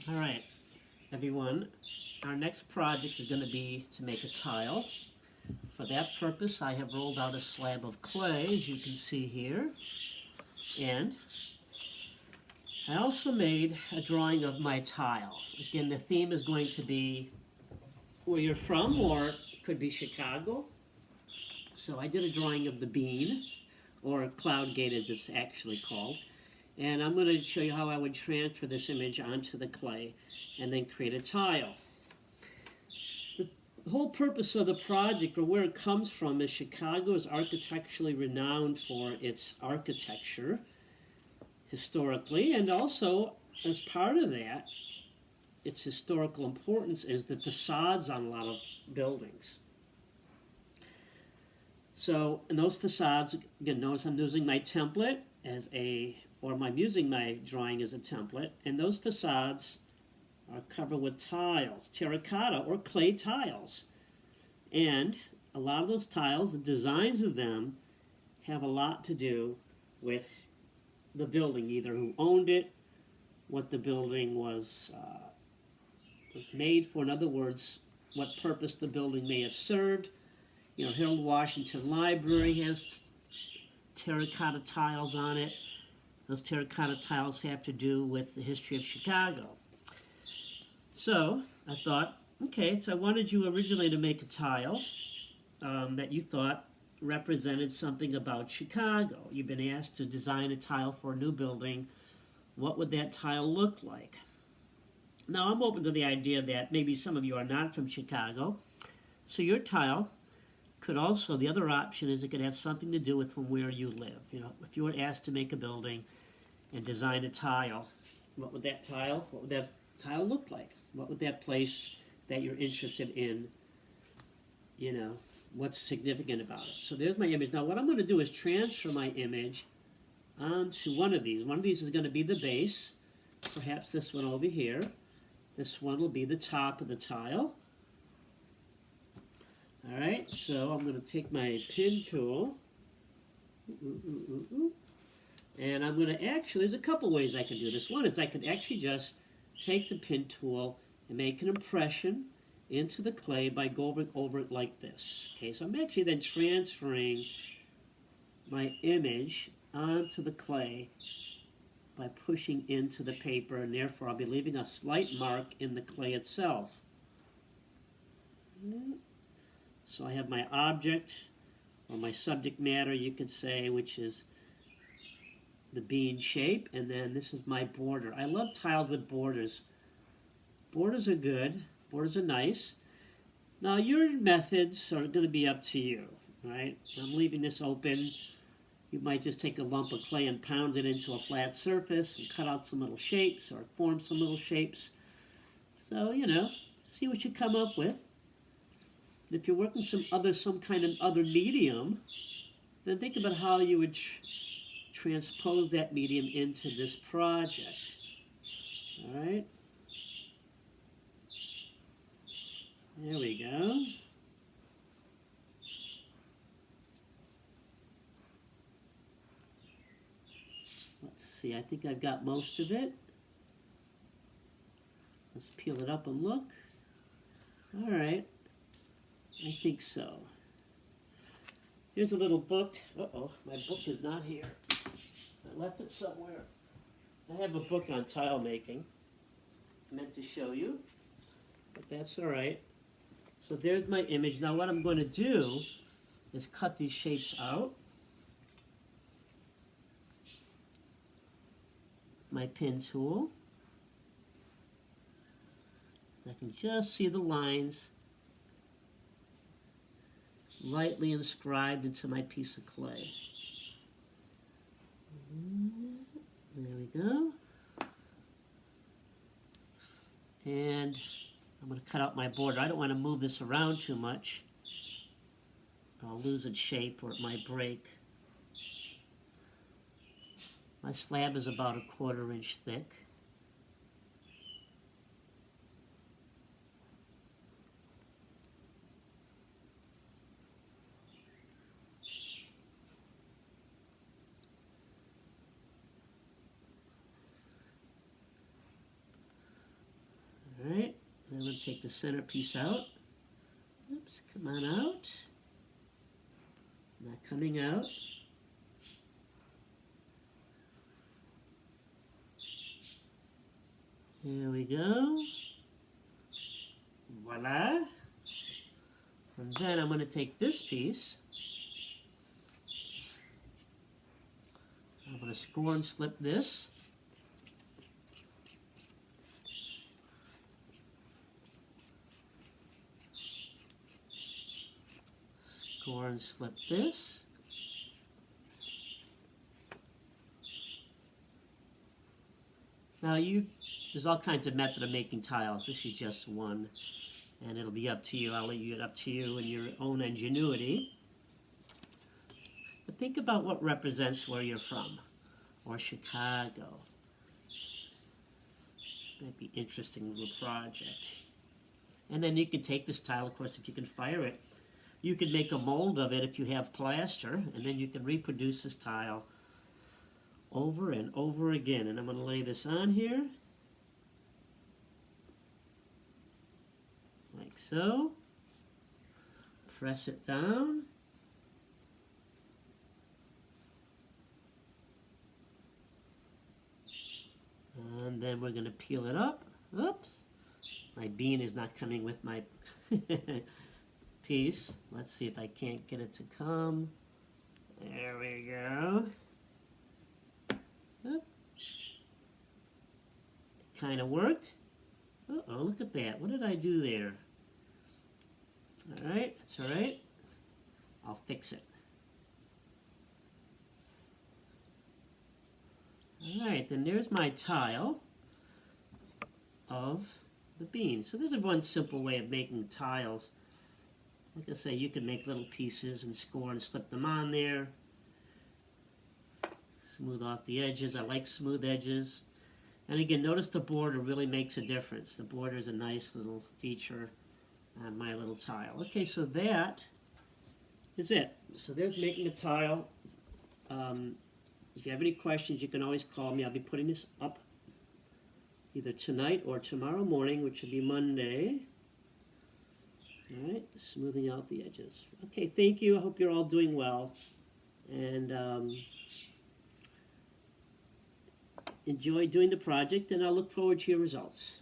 All right, everyone, our next project is going to be to make a tile. For that purpose, I have rolled out a slab of clay, as you can see here, and I also made a drawing of my tile. Again, the theme is going to be where you're from, or it could be Chicago. So I did a drawing of the bean, or cloud gate as it's actually called. And I'm going to show you how I would transfer this image onto the clay and then create a tile. The whole purpose of the project, or where it comes from, is Chicago is architecturally renowned for its architecture historically, and also as part of that, its historical importance is the facades on a lot of buildings. So in those facades, again, notice I'm using my template as I'm using my drawing as a template, and those facades are covered with tiles, terracotta or clay tiles. And a lot of those tiles, the designs of them, have a lot to do with the building, either who owned it, what the building was made for. In other words, what purpose the building may have served. You know, Harold Washington Library has terracotta tiles on it. Those terracotta tiles have to do with the history of Chicago. So I thought, okay, so I wanted you originally to make a tile that you thought represented something about Chicago. You've been asked to design a tile for a new building. What would that tile look like? Now I'm open to the idea that maybe some of you are not from Chicago, so your tile could also, the other option is it could have something to do with from where you live. You know, if you were asked to make a building and design a tile, what would that tile look like? What would that place that you're interested in, you know, what's significant about it? So there's my image. Now what I'm going to do is transfer my image onto one of these. One of these is going to be the base, perhaps this one over here. This one will be the top of the tile. All right, so I'm going to take my pen tool, and I'm going to actually, there's a couple ways I can do this. One is I could actually just take the pen tool and make an impression into the clay by going over it like this. Okay, so I'm actually then transferring my image onto the clay by pushing into the paper, and therefore I'll be leaving a slight mark in the clay itself. So I have my object, or my subject matter, you could say, which is the bean shape, and then this is my border. I love tiles with borders. Borders are good. Borders are nice. Now your methods are going to be up to you, right? I'm leaving this open. You might just take a lump of clay and pound it into a flat surface and cut out some little shapes or form some little shapes. So, you know, see what you come up with. If you're working some kind of other medium, then think about how you would transpose that medium into this project. All right. There we go. Let's see, I think I've got most of it. Let's peel it up and look. All right. I think so. Here's a little book. Uh-oh, my book is not here. I left it somewhere. I have a book on tile making. I meant to show you, but that's all right. So there's my image. Now what I'm going to do is cut these shapes out. My pen tool. So I can just see the lines lightly inscribed into my piece of clay. There we go. And I'm going to cut out my border. I don't want to move this around too much. I'll lose its shape or it might break. My slab is about 1/4 inch thick. I'm going to take the center piece out. Oops, come on out. Not coming out. Here we go. Voila. And then I'm going to take this piece. I'm going to score and slip this. Score and slip this. Now there's all kinds of method of making tiles. This is just one, and it'll be up to you. I'll leave it up to you and your own ingenuity. But think about what represents where you're from, or Chicago. Might be interesting little project. And then you can take this tile, of course, if you can fire it. You can make a mold of it if you have plaster, and then you can reproduce this tile over and over again. And I'm going to lay this on here, like so. Press it down. And then we're going to peel it up. Oops. My bean is not coming with my piece. Let's see if I can't get it to come. There we go. It kind of worked. Uh-oh, look at that. What did I do there? All right, that's all right. I'll fix it. All right, then there's my tile of the bean. So there's one simple way of making tiles. Like I say, you can make little pieces and score and slip them on there. Smooth off the edges. I like smooth edges. And again, notice the border really makes a difference. The border is a nice little feature on my little tile. Okay, so that is it. So there's making a tile. If you have any questions, you can always call me. I'll be putting this up either tonight or tomorrow morning, which will be Monday. All right, smoothing out the edges. Okay, thank you. I hope you're all doing well. And enjoy doing the project, and I'll look forward to your results.